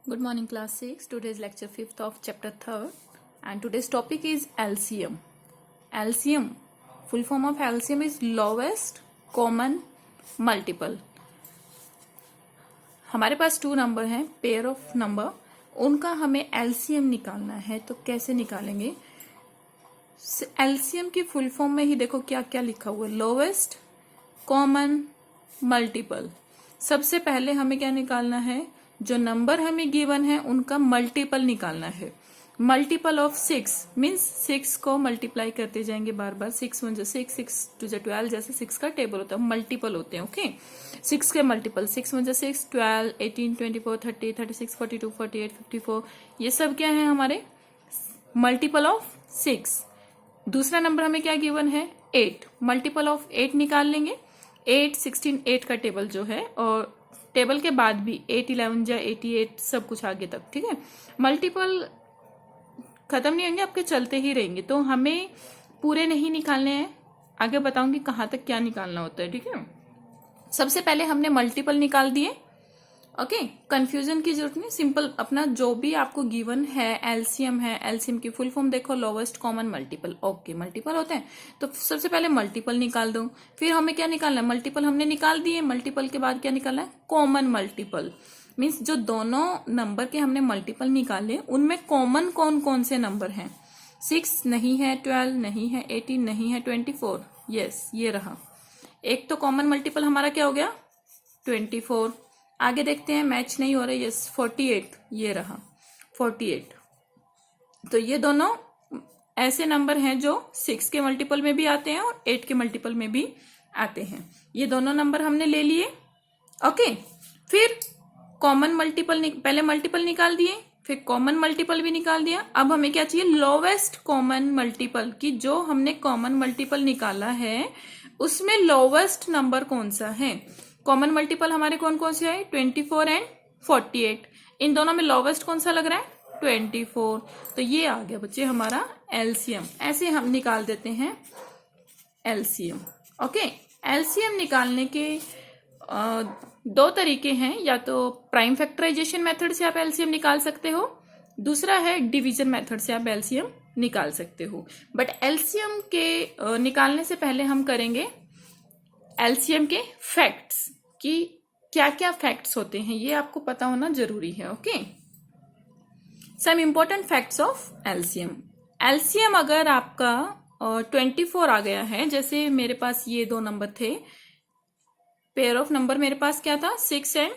Good morning, class 6. Today's lecture 5th of chapter 3rd, and today's topic is LCM. LCM, full form of LCM is lowest common multiple. हमारे पास 2 number हैं, pair of number, उनका हमें LCM निकालना है. तो कैसे निकालेंगे? LCM की फुल फॉर्म में ही देखो क्या क्या लिखा हुआ है, लोवेस्ट कॉमन मल्टीपल. सबसे पहले हमें क्या निकालना है, जो नंबर हमें गिवन है उनका मल्टीपल निकालना है. मल्टीपल ऑफ 6 मीन्स 6 को मल्टीप्लाई करते जाएंगे बार बार. 6 1 6 6 2 12 जैसे 6 का टेबल होता है, मल्टीपल होते हैं. ओके, 6 के मल्टीपल 6 1 6 12 18 24 30 36 42 48 54, ये सब क्या है हमारे मल्टीपल ऑफ 6. दूसरा नंबर हमें क्या गिवन है 8, मल्टीपल ऑफ 8 निकाल लेंगे. 8 16 8 का टेबल जो है, और टेबल के बाद भी 8 11 जा 88 सब कुछ आगे तक. ठीक है, मल्टीपल खत्म नहीं होंगे आपके, चलते ही रहेंगे. तो हमें पूरे नहीं निकालने हैं, आगे बताऊंगी कहाँ तक क्या निकालना होता है. ठीक है, सबसे पहले हमने मल्टीपल निकाल दिए. ओके, कंफ्यूजन की जरूरत नहीं, सिंपल अपना जो भी आपको गिवन है एलसीएम है, एलसीएम की फुल फॉर्म देखो lowest common multiple. Okay, multiple होते हैं तो सबसे पहले मल्टीपल निकाल दो. फिर हमें क्या निकालना है, मल्टीपल हमने निकाल दिए. मल्टीपल के बाद क्या निकालना है, कॉमन मल्टीपल. मीन्स जो दोनों नंबर के हमने मल्टीपल निकाले उनमें कॉमन कौन कौन से नंबर हैं. 6 नहीं है, 12 नहीं है, 18 नहीं है, 24. यस, ये रहा एक तो कॉमन मल्टीपल हमारा क्या हो गया 24. आगे देखते हैं, मैच नहीं हो रहा. यस, 48, ये रहा 48. तो ये दोनों ऐसे नंबर हैं जो 6 के मल्टीपल में भी आते हैं और 8 के मल्टीपल में भी आते हैं. ये दोनों नंबर हमने ले लिए. ओके, फिर कॉमन मल्टीपल, पहले मल्टीपल निकाल दिए, फिर कॉमन मल्टीपल भी निकाल दिया. अब हमें क्या चाहिए, लोवेस्ट कॉमन मल्टीपल की. जो हमने कॉमन मल्टीपल निकाला है उसमें लोवेस्ट नंबर कौन सा है. कॉमन मल्टीपल हमारे कौन कौन से है, 24 एंड 48. इन दोनों में लोवेस्ट कौन सा लग रहा है 24. तो ये आ गया बच्चे हमारा एलसीएम. ऐसे हम निकाल देते हैं एलसीएम. ओके, एलसीएम निकालने के 2 तरीके हैं. या तो प्राइम फैक्टराइजेशन मेथड से आप एलसीएम निकाल सकते हो, दूसरा है डिवीजन मेथड से आप एलसीएम निकाल सकते हो. बट एलसीएम के निकालने से पहले हम करेंगे एलसीएम के फैक्ट्स कि क्या क्या फैक्ट्स होते हैं, ये आपको पता होना जरूरी है. Okay, some important facts of LCM. LCM अगर आपका 24 आ गया है, जैसे मेरे पास ये 2 नंबर थे, पेयर ऑफ नंबर मेरे पास क्या था 6 एंड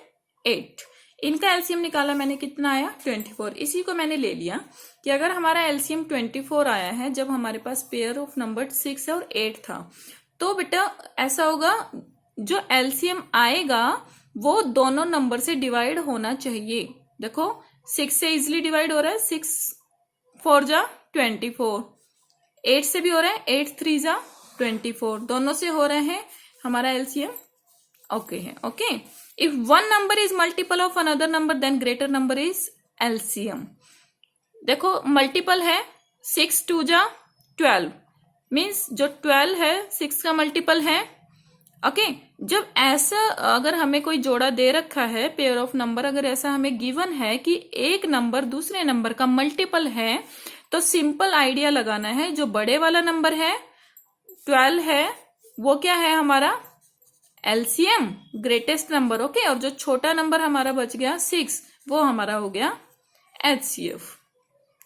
8, इनका एलसीएम निकाला मैंने, कितना आया 24. इसी को मैंने ले लिया कि अगर हमारा एलसीएम 24 आया है जब हमारे पास पेयर ऑफ नंबर 6 और 8 था, तो बेटा ऐसा होगा जो एलसीएम आएगा वो दोनों नंबर से डिवाइड होना चाहिए. देखो 6 से इजिली डिवाइड हो रहा है, 6 4 जा 24, 8 से भी हो रहा है, 8 3 जा 24, दोनों से हो रहे हैं, हमारा एलसीएम ओके है. Okay, if one number is multiple of another number then greater number is LCM. देखो मल्टीपल है 6 2 जा 12, मीन्स जो 12 है 6 का मल्टीपल है. ओके, जब ऐसा अगर हमें कोई जोड़ा दे रखा है, पेयर ऑफ नंबर अगर ऐसा हमें गिवन है कि एक नंबर दूसरे नंबर का मल्टीपल है, तो सिंपल आइडिया लगाना है, जो बड़े वाला नंबर है 12 है वो क्या है हमारा एलसीएम, ग्रेटेस्ट नंबर. ओके, और जो छोटा नंबर हमारा बच गया 6, वो हमारा हो गया एचसीएफ.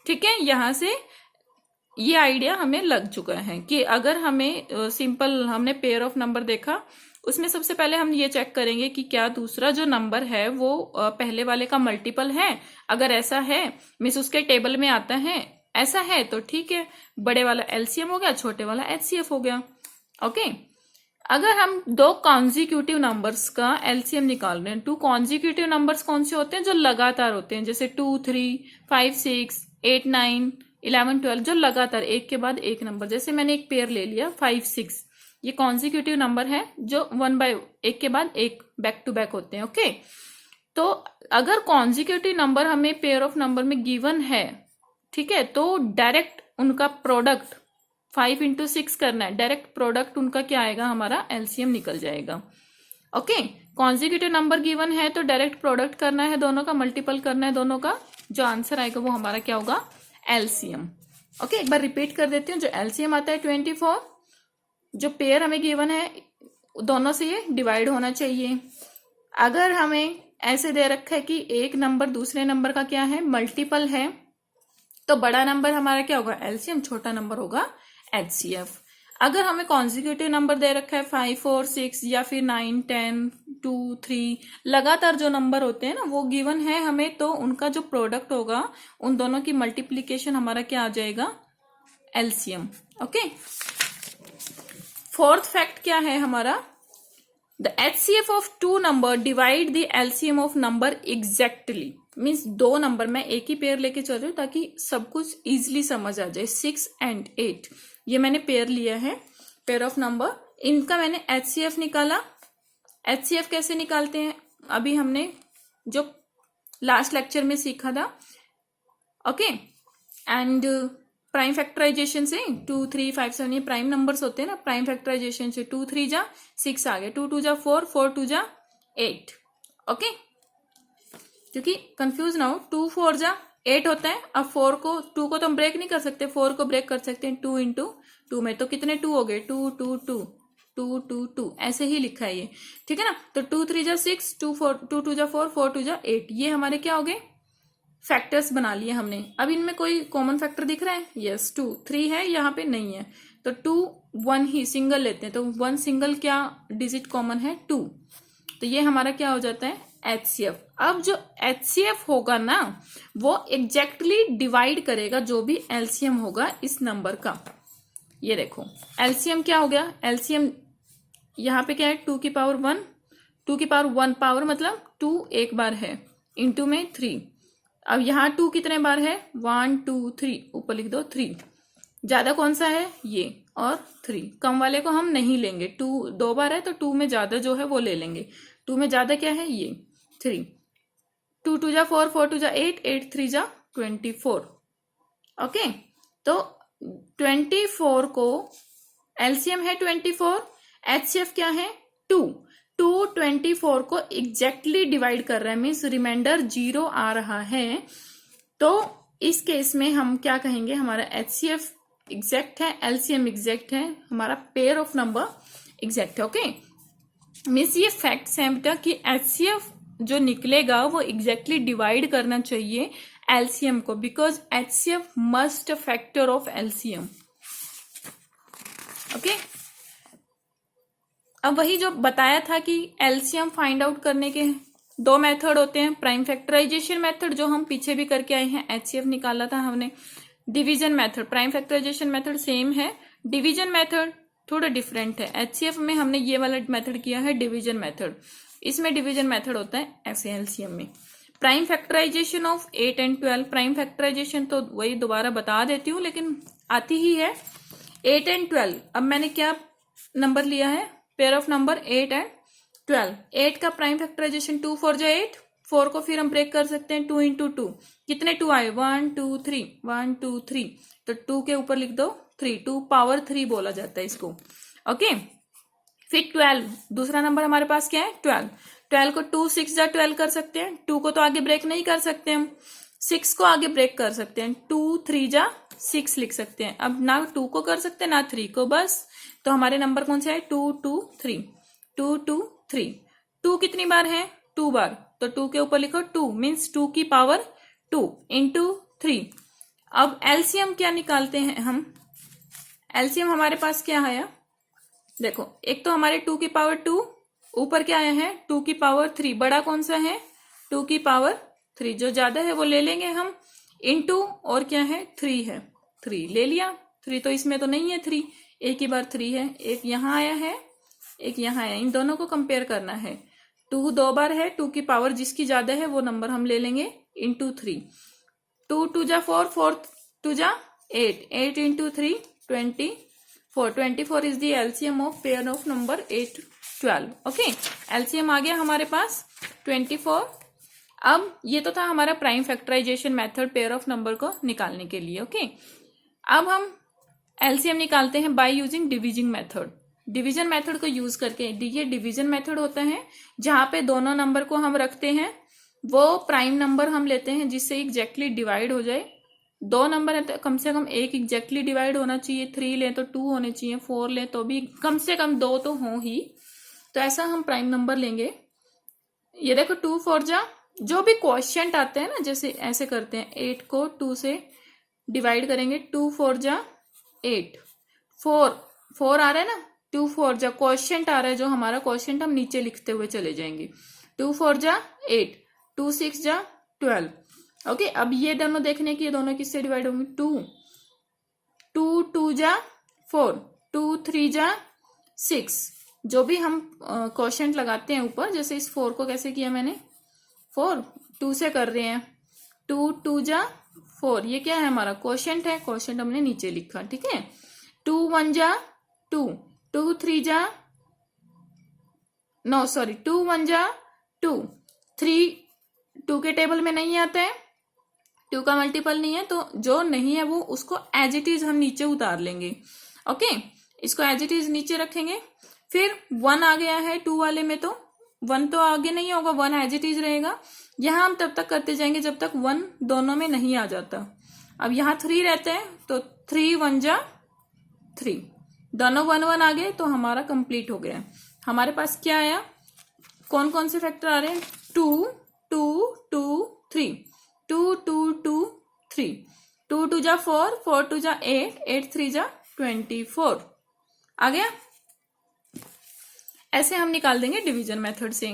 ठीक है, यहां से ये आइडिया हमें लग चुका है कि अगर हमें सिंपल हमने पेयर ऑफ नंबर देखा, उसमें सबसे पहले हम ये चेक करेंगे कि क्या दूसरा जो नंबर है वो पहले वाले का मल्टीपल है. अगर ऐसा है मीन्स उसके टेबल में आता है, ऐसा है तो ठीक है, बड़े वाला एलसीएम हो गया, छोटे वाला एचसीएफ हो गया. ओके, अगर हम 2 कॉन्जिक्यूटिव नंबर्स का एलसीएम निकाल रहे हैं, 2 कॉन्जिक्यूटिव नंबर्स कौन से होते हैं, जो लगातार होते हैं, जैसे 2 3 5 6 8 9 11 12, जो लगातार एक के बाद एक नंबर. जैसे मैंने एक पेयर ले लिया 5 6, ये कॉन्जिक्यूटिव नंबर है जो 1 बाय एक के बाद एक बैक टू बैक होते हैं. ओके, तो अगर कॉन्जिक्यूटिव नंबर हमें पेयर ऑफ नंबर में गिवन है, ठीक है, तो डायरेक्ट उनका प्रोडक्ट 5 into 6 करना है, डायरेक्ट प्रोडक्ट उनका क्या आएगा, हमारा एलसीएम निकल जाएगा. ओके, कॉन्जिक्यूटिव नंबर गिवन है तो डायरेक्ट प्रोडक्ट करना है दोनों का, मल्टीपल करना है दोनों का, जो आंसर आएगा वो हमारा क्या होगा, एलसीएम। ओके, एक बार रिपीट कर देती हूँ। जो एलसीएम आता है 24, जो पेयर हमें गिवन है दोनों से ये डिवाइड होना चाहिए। अगर हमें ऐसे दे रखा है कि एक नंबर दूसरे नंबर का क्या है, मल्टीपल है, तो बड़ा नंबर हमारा क्या होगा, एलसीएम, छोटा नंबर होगा एचसीएफ। अगर हमें कॉन्जिक्यूटिव नंबर दे रखा है 5, 4, 6 या फिर 9, 10, 2, 3, लगातार जो नंबर होते हैं ना वो गिवन है हमें, तो उनका जो प्रोडक्ट होगा उन दोनों की मल्टीप्लीकेशन हमारा क्या आ जाएगा, एलसीएम। ओके, फोर्थ फैक्ट क्या है हमारा, the HCF of two number divide the LCM of number exactly. Means दो नंबर, मैं एक ही पेयर लेके चल रही हूँ ताकि सब कुछ इजिली समझ आ जाए। 6 and 8 ये मैंने पेयर लिया है, पेयर ऑफ नंबर, इनका मैंने एचसीएफ निकाला। एचसीएफ कैसे निकालते हैं अभी हमने जो लास्ट लेक्चर में सीखा था। ओके, एंड प्राइम फैक्टराइजेशन से 2, 3, 5, 7 ये प्राइम नंबर्स होते हैं ना, प्राइम फैक्टराइजेशन से 2, 3 जा 6 आ गया, 2, 2 जा 4, 4, 2 जा 8। ओके, क्योंकि कंफ्यूज ना हो, 2, 4 जा 8 होता है। अब 4 को 2 को तो हम ब्रेक नहीं कर सकते, 4 को ब्रेक कर सकते हैं 2 into 2 में, तो कितने 2 हो गए, 2, 2, 2, 2, 2, 2 ऐसे ही लिखा है ये, ठीक है ना। तो 2, 3 जा 6, 2, 4, 2, 2 जा 4, 4, 2 जा 8, ये हमारे क्या हो गए, फैक्टर्स बना लिए हमने। अब इनमें कोई कॉमन फैक्टर दिख रहा है, यस 2, 3 है, यहाँ पे नहीं है, तो 2, 1 ही सिंगल लेते हैं, तो 1 सिंगल क्या डिजिट कॉमन है, 2, तो ये हमारा क्या हो जाता है, एचसीएफ। अब जो एचसीएफ होगा ना वो एग्जैक्टली डिवाइड करेगा जो भी एलसीएम होगा इस नंबर का। ये देखो एलसीएम क्या हो गया, एलसीएम यहाँ पे क्या है, 2 की पावर 1, 2 की पावर 1 पावर मतलब 2 एक बार है, इंटू में 3। अब यहाँ 2 कितने बार है, 1, 2, 3, ऊपर लिख दो 3। ज्यादा कौन सा है, ये और 3, कम वाले को हम नहीं लेंगे, 2 2 बार है तो 2 में ज्यादा जो है वो ले लेंगे, 2 में ज्यादा क्या है, ये 3। 2, 2 जा 4, 4, 2 जा 8, 8, 3 जा 24। ओके, तो 24 को एलसीएम है 24, एचसीएफ क्या है 2, 24 को एग्जैक्टली डिवाइड कर रहा है, मीन्स रिमाइंडर 0 आ रहा है, तो इस केस में हम क्या कहेंगे, हमारा एचसीएफ एग्जैक्ट है, एलसीएम एग्जैक्ट है, हमारा पेयर ऑफ नंबर एग्जैक्ट है। ओके, मीन्स ये फैक्ट्स हैं बेटा कि एचसीएफ जो निकलेगा वो एग्जैक्टली डिवाइड करना चाहिए एलसीएम को, because HCF must factor of LCM. Okay, अब वही जो बताया था कि एलसीएम फाइंड आउट करने के 2 मेथड होते हैं, प्राइम फैक्टराइजेशन मेथड जो हम पीछे भी करके आए हैं, एचसीएफ निकाला था हमने, division method, prime factorisation method same है, डिवीजन मेथड थोड़ा डिफरेंट है। एचसीएफ में हमने ये वाला मेथड किया है डिवीजन मेथड, इसमें डिवीजन मेथड होता है ऐसे एलसीएम में। Prime factorisation of 8 and 12, prime factorisation तो वही दोबारा बता देती हूँ लेकिन आती ही है, 8 and 12। अब मैंने क्या नंबर लिया है, पेयर ऑफ नंबर 8 and 12। 8 का प्राइम फैक्टराइजेशन 2, 4 जा 8, 4 को फिर हम ब्रेक कर सकते हैं 2 into 2, कितने 2 आए, 1, 2, 3, 1, 2, 3, तो 2 के ऊपर लिख दो 3, 2 पावर 3 बोला जाता है इसको। ओके, फिर 12, दूसरा नंबर हमारे पास क्या है 12। 12 को 2, 6 जा 12 कर सकते हैं, 2 को तो आगे ब्रेक नहीं कर सकते हम, 6 को आगे ब्रेक कर सकते हैं, 2, 3 जा 6 लिख सकते हैं। अब ना 2 को कर सकते हैं ना 3 को, बस तो हमारे नंबर कौन से है 2, 2, 3, 2, 2, 3। 2 कितनी बार है, 2 बार, तो 2 के ऊपर लिखो 2, मीन्स 2 की पावर 2 इंटू 3। अब एलसीएम क्या निकालते हैं हम, एलसीएम हमारे पास क्या आया, देखो एक तो हमारे 2 की पावर 2, ऊपर क्या आया है 2 की पावर 3, बड़ा कौन सा है 2 की पावर 3, जो ज्यादा है वो ले लेंगे हम, इंटू और क्या है 3 है, 3 ले लिया, 3 तो इसमें तो नहीं है 3, एक ही बार 3 है, एक यहाँ आया है एक यहाँ आया, इन दोनों को कंपेयर करना है। 2 2 बार है, 2 की पावर जिसकी ज्यादा है वो नंबर हम ले लेंगे इंटू 3। 2, 2 जा 4, 4, 2 जा 8, 8 into 3 24, 24 is the LCM of pair of number 8, 12। Okay, LCM आ गया हमारे पास 24। अब ये तो था हमारा prime factorisation method pair of number को निकालने के लिए। ओके, अब हम एलसीएम निकालते हैं by using dividing method. Division method को यूज करके। ये डिवीजन मेथड होता है जहां पे दोनों नंबर को हम रखते हैं, वो प्राइम नंबर हम लेते हैं जिससे एग्जैक्टली डिवाइड हो जाए। दो नंबर है तो कम से कम एक एग्जैक्टली डिवाइड होना चाहिए, 3 लें तो 2 होने चाहिए, 4 लें तो भी कम से कम 2 तो हो ही। तो ऐसा हम प्राइम नंबर लेंगे। ये देखो 2 4 जा, जो भी क्वोशिएंट आते हैं ना, जैसे ऐसे करते हैं, 8 को 2 से डिवाइड करेंगे, 2 4 जा 8, 4 आ रहा है ना, 2 4 जा क्वोशिएंट आ रहा है, जो हमारा क्वोशिएंट हम नीचे लिखते हुए चले जाएंगे। 2 4 जा 8, 2 6 जा 12। ओके, अब ये दोनों देखने की, ये दोनों किससे डिवाइड होंगे, 2 2 जा 4, 2 3 जा 6। जो भी हम क्वोशिएंट लगाते हैं ऊपर, जैसे इस 4 को कैसे किया मैंने, 4 2 से कर रहे हैं, 2 2 जा 4, ये क्या है हमारा क्वोशिएंट है, क्वोशिएंट हमने नीचे लिखा, ठीक है। 2 1 जा 2, 2 3 जा 2 1 जा 2, 3 2 के टेबल में नहीं आता है, 2 का मल्टीपल नहीं है, तो जो नहीं है वो उसको एज इट इज हम नीचे उतार लेंगे। ओके, इसको एज इट इज नीचे रखेंगे। फिर 1 आ गया है 2 वाले में, तो 1 तो आगे नहीं होगा, 1 एज इट इज रहेगा। यहां हम तब तक करते जाएंगे जब तक 1 दोनों में नहीं आ जाता। अब यहाँ 3 रहते हैं, तो 3 1 जा 3, दोनों 1 1 आ गए, तो हमारा कंप्लीट हो गया। हमारे पास क्या आया, कौन कौन से फैक्टर आ रहे हैं, 2 2 2 3, 2 2 2 3, 2 2 जा 4, 4 2 जा 8, 8 3 जा 24 आ गया। ऐसे हम निकाल देंगे डिवीजन मेथड से।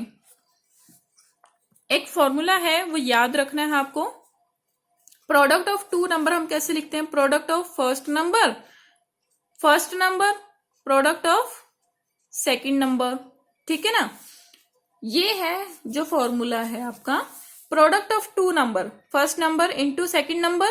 एक फॉर्मूला है, वो याद रखना है आपको। प्रोडक्ट ऑफ 2 नंबर हम कैसे लिखते हैं, product of first number product of second number, ठीक है ना। ये है जो फॉर्मूला है आपका, product of 2 number, first number into second number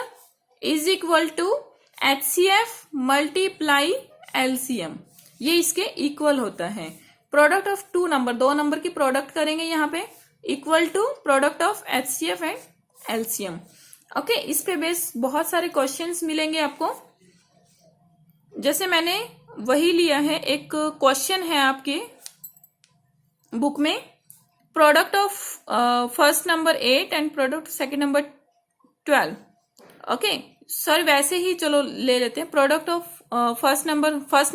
is equal to HCF multiply LCM, ये इसके इक्वल होता है। प्रोडक्ट ऑफ 2 नंबर, 2 नंबर की प्रोडक्ट करेंगे यहाँ पे, equal to product of HCF and LCM। Okay, इस पे बेस बहुत सारे क्वेश्चंस मिलेंगे आपको। जैसे मैंने वही लिया है, एक क्वेश्चन है आपके बुक में, product of first number 8 and product second number 12। Okay sir, वैसे ही चलो ले लेते हैं। प्रोडक्ट ऑफ फर्स्ट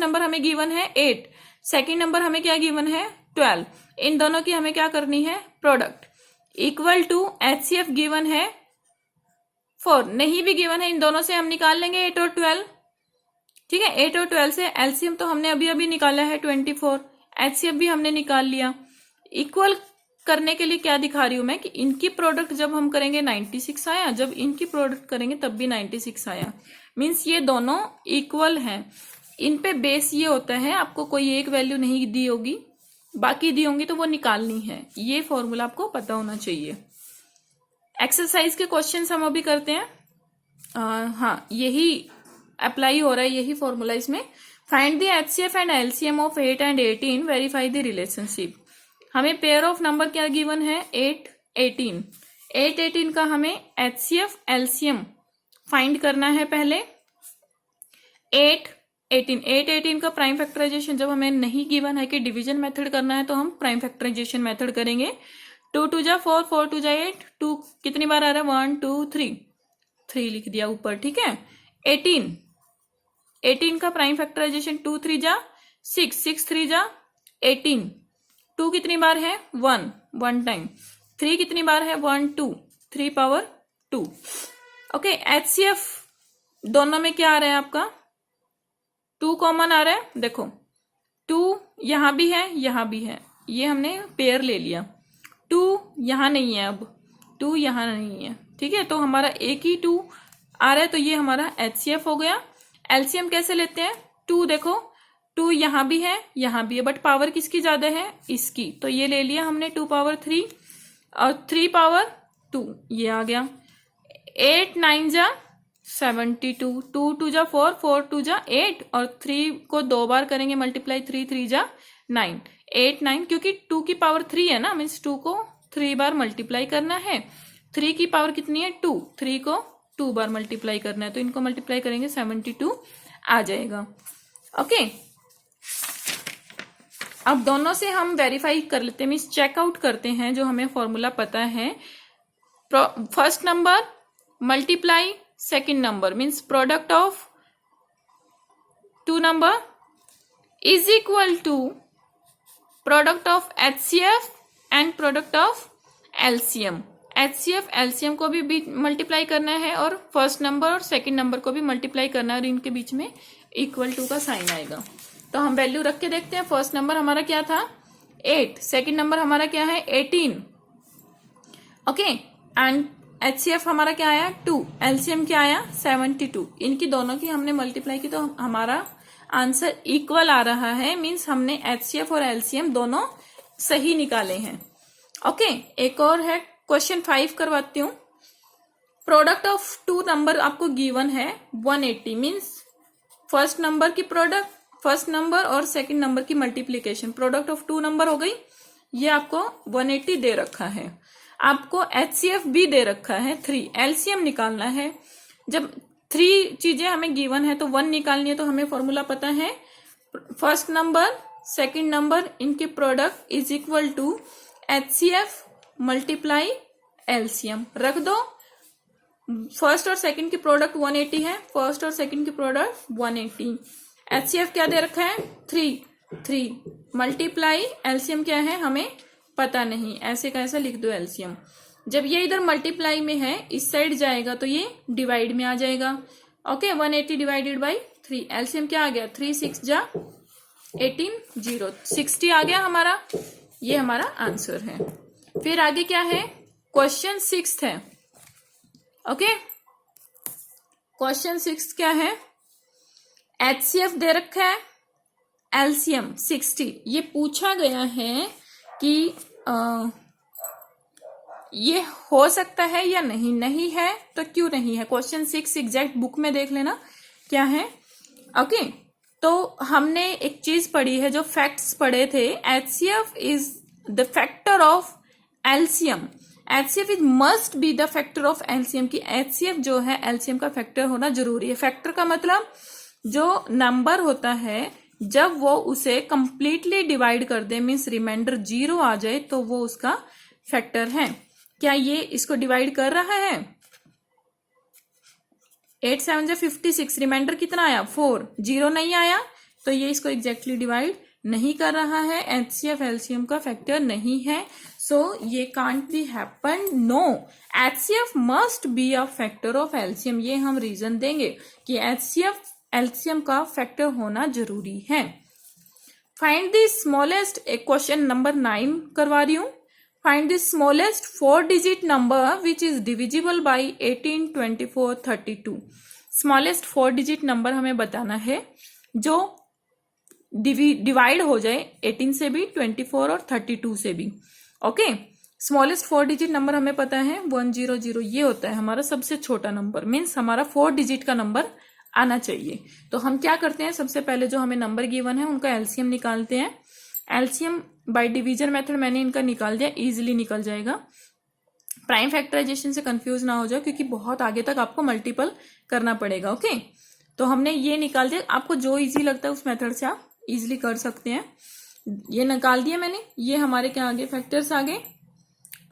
नंबर हमें गिवन है 8, सेकंड नंबर हमें क्या गिवन है 12। इन दोनों की हमें क्या करनी है, product, equal to HCF given है 4, नहीं भी गिवन है, इन दोनों से हम निकाल लेंगे 8 और 12, ठीक है। 8 और 12 से LCM तो हमने अभी अभी निकाला है 24, HCF भी हमने निकाल लिया। इक्वल करने के लिए क्या दिखा रही हूं मैं, कि इनकी प्रोडक्ट जब हम करेंगे 96 आया, जब इनकी प्रोडक्ट करेंगे तब भी 96 आया, मीन्स ये दोनों इक्वल हैं। इन पे बेस ये होता है, आपको कोई एक वैल्यू नहीं दी होगी, बाकी दी होंगी तो वो निकालनी है। ये फॉर्मूला आपको पता होना चाहिए। एक्सरसाइज के क्वेश्चंस हम अभी करते हैं। हाँ, यही अप्लाई हो रहा है, यही फॉर्मूला इसमें। Find the HCF and LCM of 8 and 18, verify the relationship. हमें पेयर ऑफ नंबर क्या गिवन है, 8 18, 8 18 का हमें HCF LCM फाइंड करना है पहले। 8 18 का प्राइम फैक्टराइजेशन जब हमें नहीं गिवन है कि डिवीजन मेथड करना है, तो हम प्राइम फैक्टराइजेशन मेथड करेंगे। 2 2 जा 4, 4 2 जा 8, 2 कितनी बार आ रहा है, 1 2 3 लिख दिया ऊपर, ठीक है। 18 का प्राइम फैक्टराइजेशन 2 3 जा 6, 6 3 जा 18, 2 कितनी बार है 1 टाइम, 3 कितनी बार है 1 2, 3 पावर 2। ओके, HCF दोनों में क्या आ रहा है आपका, 2 कॉमन आ रहा है, देखो 2 यहां भी है, यहां भी है, ये हमने पेयर ले लिया। 2 यहां नहीं है, अब 2 यहां नहीं है, ठीक है, तो हमारा एक ही 2 आ रहा है, तो ये हमारा HCF हो गया। LCM कैसे लेते हैं, 2 देखो 2 यहां भी है, यहां भी है, बट पावर किसकी ज्यादा है, इसकी, तो ये ले लिया हमने 2 पावर 3 और 3 पावर 2, ये आ गया। 8 9 जा 72, 2 2 जा 4, 4 2 जा 8, और 3 को 2 बार करेंगे मल्टीप्लाई, 3 3 जा 9, 8 9, क्योंकि 2 की पावर 3 है ना, मीन्स 2 को 3 बार मल्टीप्लाई करना है। 3 की पावर कितनी है 2, 3 को 2 बार मल्टीप्लाई करना है, तो इनको मल्टीप्लाई करेंगे 72 आ जाएगा। ओके, अब दोनों से हम वेरीफाई कर लेते हैं, मीन्स चेकआउट करते हैं जो हमें फॉर्मूला पता है। First number multiply second number means product of two number is equal to product of HCF and product of LCM। HCF LCM को भी मल्टीप्लाई करना है और फर्स्ट नंबर और सेकंड नंबर को भी मल्टीप्लाई करना है और इनके बीच में इक्वल टू का साइन आएगा। तो हम वैल्यू रख के देखते हैं। फर्स्ट नंबर हमारा क्या था 8, सेकंड नंबर हमारा क्या है 18, ओके, एंड HCF हमारा क्या आया 2, LCM क्या आया 72। इनकी दोनों की हमने मल्टीप्लाई की तो हमारा आंसर इक्वल आ रहा है, मीन्स हमने HCF और LCM दोनों सही निकाले हैं। ओके, एक और है क्वेश्चन 5 करवाती हूँ। प्रोडक्ट ऑफ टू नंबर आपको गिवन है 180, मीन्स फर्स्ट नंबर की प्रोडक्ट, फर्स्ट नंबर और सेकंड नंबर की multiplication, product of two number हो गई। ये आपको 180 दे रखा है, आपको HCF भी दे रखा है 3, LCM निकालना है। जब 3 चीजें हमें गिवन है तो 1 निकालनी है, तो हमें फॉर्मूला पता है फर्स्ट नंबर सेकंड नंबर इनके product is equal to HCF multiply LCM। रख दो, फर्स्ट और सेकंड की प्रोडक्ट 180 है, फर्स्ट और सेकंड की प्रोडक्ट 180, HCF क्या दे रखा है 3 मल्टीप्लाई LCM क्या है हमें पता नहीं, ऐसे कैसे लिख दो LCM। जब ये इधर मल्टीप्लाई में है इस साइड जाएगा तो ये डिवाइड में आ जाएगा। ओके, 180 डिवाइडेड बाई 3, LCM क्या आ गया 3 6 जा 18 0, 60 आ गया हमारा। ये हमारा आंसर है। फिर आगे क्या है क्वेश्चन 6 है। ओके, क्वेश्चन 6 क्या है HCF दे रखा है, LCM 60। ये पूछा गया है कि ये हो सकता है या नहीं, नहीं है तो क्यों नहीं है। क्वेश्चन 6 एग्जैक्ट बुक में देख लेना क्या है। ओके, तो हमने एक चीज पढ़ी है, जो फैक्ट्स पढ़े थे, HCF is the factor of LCM, HCF is must be the factor of LCM, की HCF जो है LCM का फैक्टर होना जरूरी है। फैक्टर का मतलब जो नंबर होता है जब वो उसे कंप्लीटली डिवाइड कर दे, मीन्स रिमाइंडर 0 आ जाए, तो वो उसका फैक्टर है। क्या ये इसको डिवाइड कर रहा है 8 7 जा 56, रिमाइंडर कितना आया 4, 0 नहीं आया, तो ये इसको एग्जैक्टली डिवाइड नहीं कर रहा है, HCF LCM का फैक्टर नहीं है, सो ये can't be happen. No, HCF must be a factor of LCM। ये हम रीजन देंगे कि HCF LCM का फैक्टर होना जरूरी है। फाइंड द स्मॉलेस्ट, एक क्वेश्चन नंबर 9 करवा रही हूं। Find the smallest 4 digit number which is divisible by 18 24 32। Smallest 4 digit number हमें बताना है जो डिवाइड हो जाए 18 से भी, 24 और 32 से भी। ओके, स्मॉलेस्ट 4 डिजिट नंबर हमें पता है 100, ये होता है हमारा सबसे छोटा नंबर, मीन्स हमारा 4 डिजिट का नंबर आना चाहिए। तो हम क्या करते हैं, सबसे पहले जो हमें नंबर गिवन है उनका LCM निकालते हैं। LCM बाय डिवीजन मेथड मैंने इनका निकाल दिया, इजीली निकल जाएगा। प्राइम फैक्टराइजेशन से कंफ्यूज ना हो जाए, क्योंकि बहुत आगे तक आपको मल्टीपल करना पड़ेगा। ओके, तो हमने ये निकाल दिया, आपको जो इजी लगता है उस मेथड से आप इजीली कर सकते हैं। ये निकाल दिया मैंने। ये हमारे क्या आगे फैक्टर्स आगे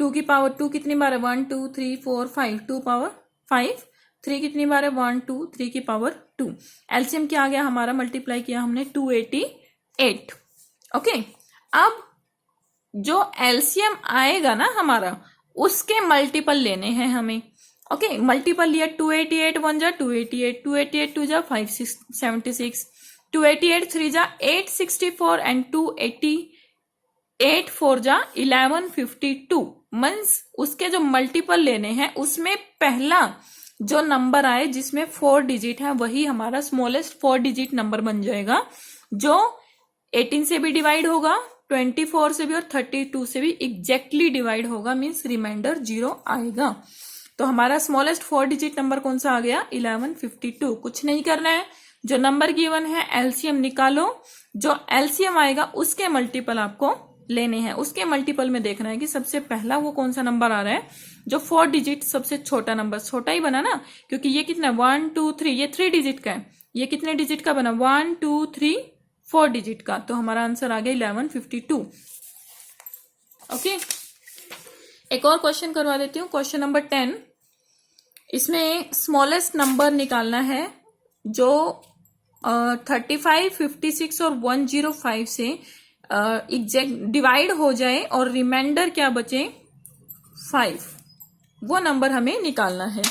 2 की पावर 2 कितनी बार है 1 2 3 4 5, 2 पावर 5, 3 कितनी बार है 1 2 3 की पावर 2। LCM क्या आ गया हमारा, मल्टीप्लाई किया हमने 288। ओके, अब जो LCM आएगा ना हमारा, उसके मल्टीपल लेने हैं हमें। ओके, मल्टीपल लिया 288 1 जा 288, 288 2 जा 576, 288 3 जा 864 एंड 288 4 जा 1152। मीन्स उसके जो मल्टीपल लेने हैं उसमें पहला जो नंबर आए जिसमें 4 डिजिट है वही हमारा स्मॉलेस्ट 4 डिजिट नंबर बन जाएगा, जो 18 से भी डिवाइड होगा, 24 से भी और 32 से भी एग्जैक्टली डिवाइड होगा, मीन्स रिमाइंडर 0 आएगा। तो हमारा स्मॉलेस्ट 4 डिजिट नंबर कौन सा आ गया 1152। कुछ नहीं करना है, जो नंबर गिवन है LCM निकालो, जो LCM आएगा उसके मल्टीपल आपको लेने हैं। उसके मल्टीपल में देखना है कि सबसे पहला वो कौन सा नंबर आ रहा है, जो 4 डिजिट सबसे छोटा नंबर, छोटा ही बना ना, क्योंकि ये कितना 1 2 3, ये 3 डिजिट का है, ये कितने डिजिट का बना 1 2 3 4 डिजिट का, तो हमारा आंसर आ गया 1152। ओके, एक और क्वेश्चन करवा देती हूँ, क्वेश्चन नंबर 10। इसमें स्मॉलेस्ट नंबर निकालना है जो 35, 56 और 105 से एग्जैक्ट डिवाइड हो जाए और रिमाइंडर क्या बचे 5, वो नंबर हमें निकालना है।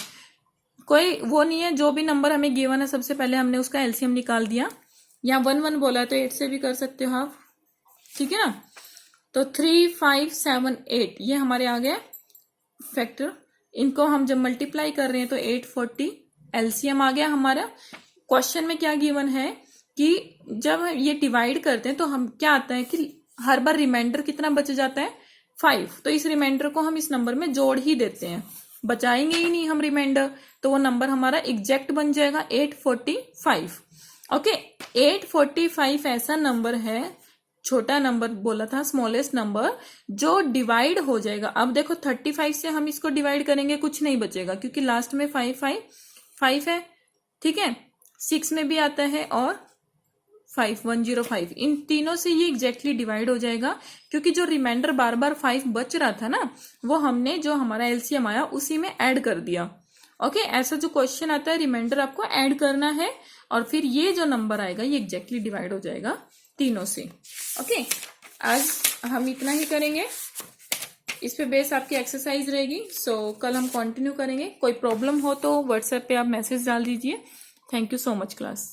कोई वो नहीं है, जो भी नंबर हमें गिवन है सबसे पहले हमने उसका एलसीएम निकाल दिया। यहाँ 1 1 बोला तो 8 से भी कर सकते हो आप, ठीक है ना। तो 3, 5, 7, 8 ये हमारे आ गए फैक्टर। इनको हम जब मल्टीप्लाई कर रहे हैं तो 840 एलसीएम आ गया हमारा। क्वेश्चन में क्या गिवन है कि जब ये डिवाइड करते हैं तो हम क्या आता है कि हर बार रिमाइंडर कितना बच जाता है 5, तो इस रिमाइंडर को हम इस नंबर में जोड़ ही देते हैं, बचाएंगे ही नहीं हम रिमाइंडर, तो वो नंबर हमारा एग्जैक्ट बन जाएगा 845। ओके, 845 ऐसा नंबर है, छोटा नंबर बोला था, स्मॉलेस्ट नंबर जो डिवाइड हो जाएगा। अब देखो 35 से हम इसको डिवाइड करेंगे, कुछ नहीं बचेगा क्योंकि लास्ट में 5 है, ठीक है। 6 में भी आता है और 105, इन तीनों से ये एग्जैक्टली डिवाइड हो जाएगा क्योंकि जो रिमाइंडर बार बार 5 बच रहा था ना, वो हमने जो हमारा एलसीएम आया उसी में ऐड कर दिया। ओके, ऐसा जो क्वेश्चन आता है रिमाइंडर आपको ऐड करना है और फिर ये जो नंबर आएगा ये एग्जैक्टली डिवाइड हो जाएगा तीनों से। ओके, आज हम इतना ही करेंगे, इस पे बेस आपकी एक्सरसाइज रहेगी। सो कल हम कंटिन्यू करेंगे। कोई प्रॉब्लम हो तो व्हाट्सएप पे आप मैसेज डाल दीजिए। Thank you so much class.